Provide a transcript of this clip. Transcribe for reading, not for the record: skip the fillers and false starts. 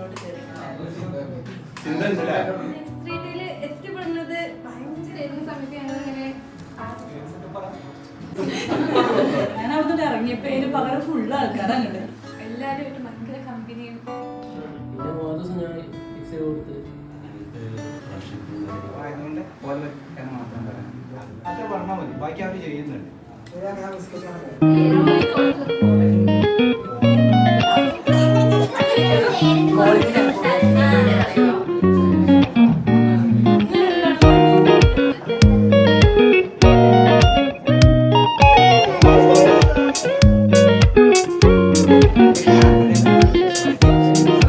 മുന്നോട്ട് എത്തിപ്പെടുന്നത് ഭയങ്കര സമയത്ത് ഞങ്ങളിങ്ങനെ ഞാൻ അവിടുന്ന് ഇറങ്ങിയപ്പോ അതിന് പകരം ഫുള്ള് ആൾക്കാരങ്ങണ്ട് എല്ലാവരും ഭയങ്കര കമ്പനിയും അത്ര പറഞ്ഞാൽ മതി, ബാക്കി അവർ ചെയ്യുന്നുണ്ട്. ക്വാളിറ്റി